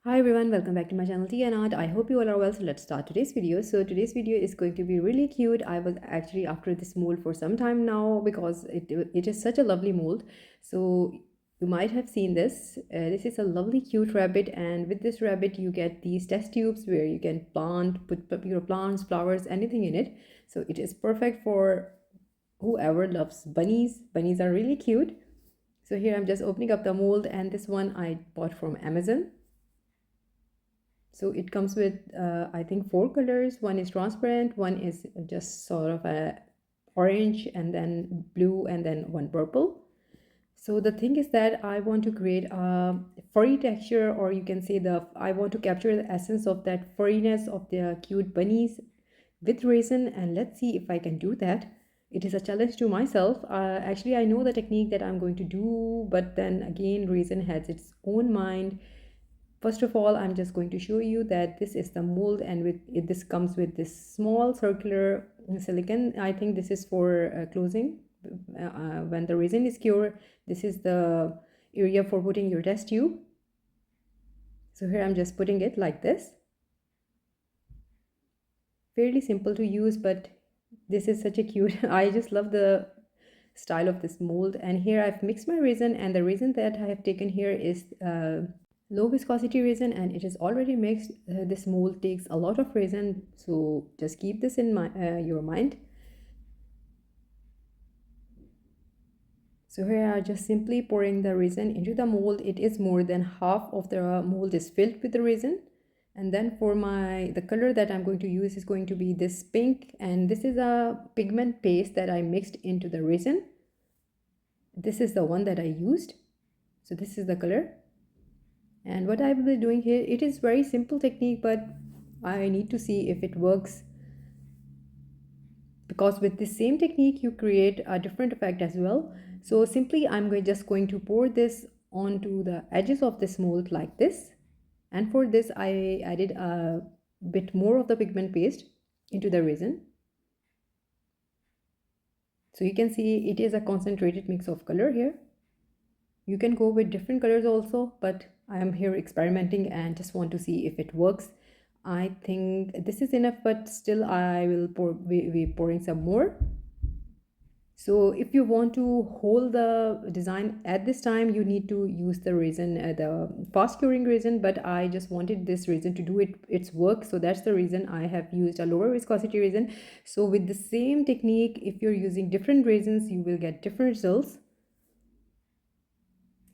Hi everyone, welcome back to my channel Tea&Art. I hope you all are well. So let's start today's video. So today's video is going to be really cute. I was actually after this mold for some time now because it is such a lovely mold. So you might have seen this. This is a lovely cute rabbit, and with this rabbit you get these test tubes where you can put your plants, flowers, anything in it. So it is perfect for whoever loves bunnies. Bunnies are really cute. So here I'm just opening up the mold, and this one I bought from Amazon. So it comes with I think 4 colors. One is transparent, one is just sort of a orange, and then blue, and then one purple. So the thing is that I want to create a furry texture, or you can say I want to capture the essence of that furriness of the cute bunnies with resin, and let's see if I can do that. It is a challenge to myself. Actually, I know the technique that I'm going to do, but then again, resin has its own mind. First of all, I'm just going to show you that this is the mold, and this comes with this small circular silicone. I think this is for closing. When the resin is cured, this is the area for putting your test tube. So here I'm just putting it like this. Fairly simple to use, but this is such a cute I just love the style of this mold. And here I've mixed my resin, and the resin that I have taken here is low viscosity resin, and it is already mixed. This mold takes a lot of resin, so just keep this in your mind. So here I just simply pouring the resin into the mold. It is more than half of the mold is filled with the resin. And then for the color that I'm going to use is going to be this pink, and this is a pigment paste that I mixed into the resin. This is the one that I used. So this is the color. And what I will be doing here, it is very simple technique, but I need to see if it works, because with the same technique you create a different effect as well. So simply I'm just going to pour this onto the edges of this mold like this, and for this I added a bit more of the pigment paste into the resin. So you can see it is a concentrated mix of color here. You can go with different colors also, but I am here experimenting and just want to see if it works. I think this is enough, but still I will be pouring some more. So if you want to hold the design at this time, you need to use the resin, the fast curing resin, but I just wanted this resin to do its work. So that's the reason I have used a lower viscosity resin. So with the same technique, if you're using different resins, you will get different results.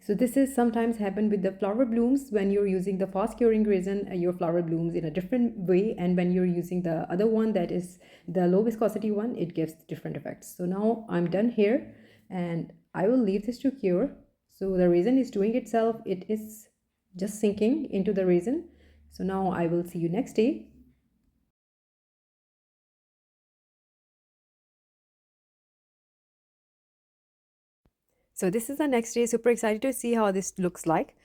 So this is sometimes happen with the flower blooms. When you're using the fast curing resin, your flower blooms in a different way, and when you're using the other one, that is the low viscosity one, it gives different effects. So now I'm done here, and I will leave this to cure. So the resin is doing itself, it is just sinking into the resin. So now I will see you next day. So this is the next day. Super excited to see how this looks like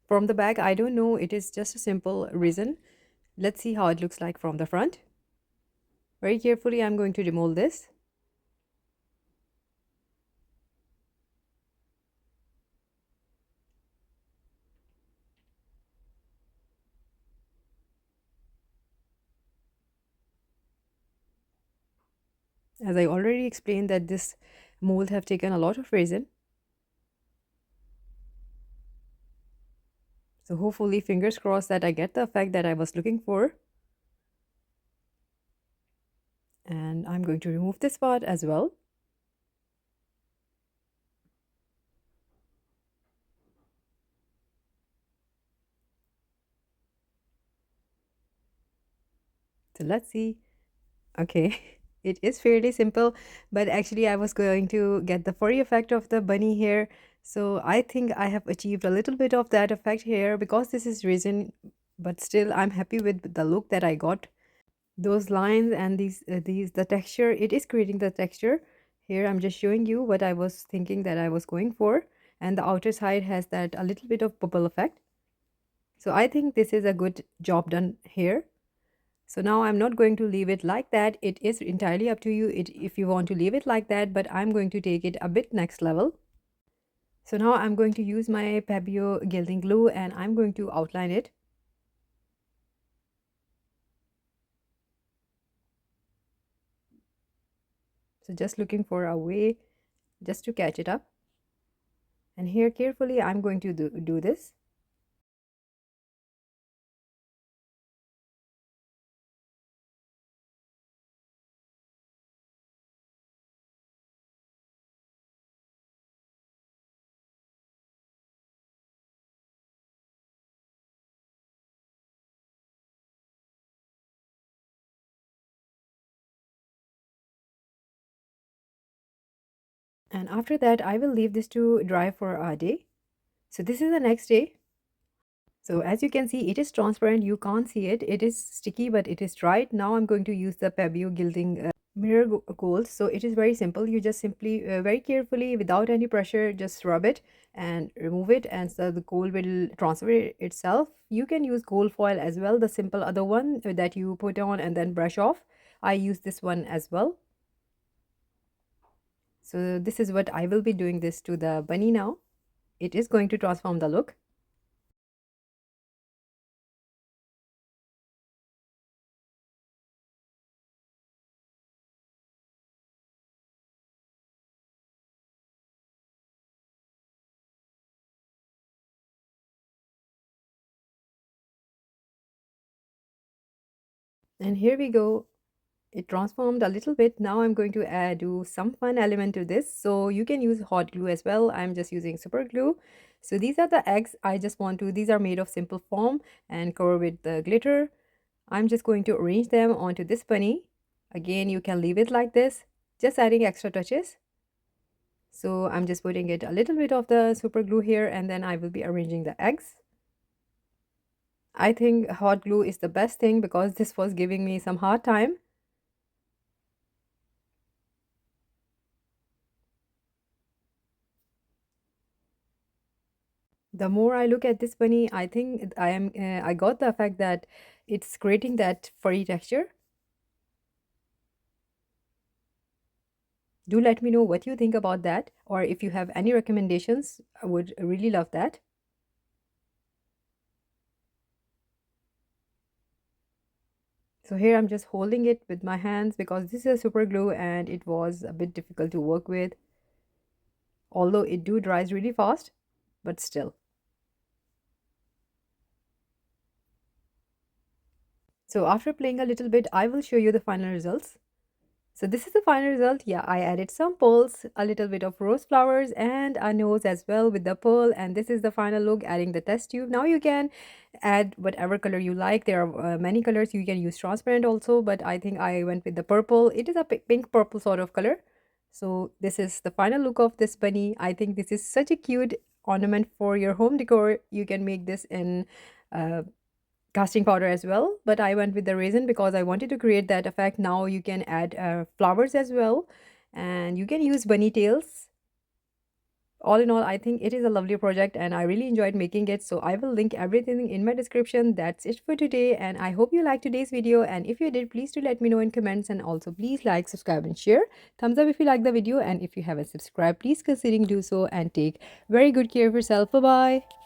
from the back. I don't know, it is just a simple resin. Let's see how it looks like from the front. Very carefully I'm going to demold this. As I already explained that this mold have taken a lot of resin. So hopefully, fingers crossed, that I get the effect that I was looking for. And I'm going to remove this part as well. So let's see. Okay, it is fairly simple, but actually I was going to get the furry effect of the bunny here. So I think I have achieved a little bit of that effect here because this is resin, but still I'm happy with the look that I got. Those lines and the texture, it is creating the texture. Here I'm just showing you what I was thinking that I was going for, and the outer side has that a little bit of bubble effect. So I think this is a good job done here. So now I'm not going to leave it like that. It is entirely up to you if you want to leave it like that, but I'm going to take it a bit next level. So now I'm going to use my Pebeo gilding glue, and I'm going to outline it. So just looking for a way just to catch it up. And here carefully I'm going to do this. And after that, I will leave this to dry for a day. So this is the next day. So as you can see, it is transparent. You can't see it. It is sticky, but it is dried. Now I'm going to use the Pebeo Gilding mirror gold. So it is very simple. You just simply very carefully, without any pressure, just rub it and remove it, and so the gold will transfer itself. You can use gold foil as well, the simple other one that you put on and then brush off. I use this one as well. So this is what I will be doing this to the bunny now. It is going to transform the look. And here we go. It transformed a little bit. Now I'm going to do some fun element to this. So you can use hot glue as well. I'm just using super glue. So these are the eggs. These are made of simple foam and covered with the glitter. I'm just going to arrange them onto this bunny. Again, you can leave it like this, just adding extra touches. So I'm just putting it a little bit of the super glue here, and then I will be arranging the eggs. I think hot glue is the best thing because this was giving me some hard time. The more I look at this bunny, I think I got the fact that it's creating that furry texture. Do let me know what you think about that, or if you have any recommendations, I would really love that. So here I'm just holding it with my hands because this is a super glue and it was a bit difficult to work with. Although it dries really fast, but still. So after playing a little bit, I will show you the final results. So this is the final result. Yeah, I added some pearls, a little bit of rose flowers and a nose as well with the pearl. And this is the final look, adding the test tube. Now you can add whatever color you like. There are many colors. You can use transparent also, but I think I went with the purple. It is a pink purple sort of color. So this is the final look of this bunny. I think this is such a cute ornament for your home decor. You can make this in casting powder as well, but I went with the resin because I wanted to create that effect. Now you can add flowers as well, and you can use bunny tails. All in all, I think it is a lovely project and I really enjoyed making it. So I will link everything in my description. That's it for today, and I hope you liked today's video, and if you did, please do let me know in comments, and also please like, subscribe and share. Thumbs up if you like the video, and if you haven't subscribed, please consider do so, and take very good care of yourself. Bye bye.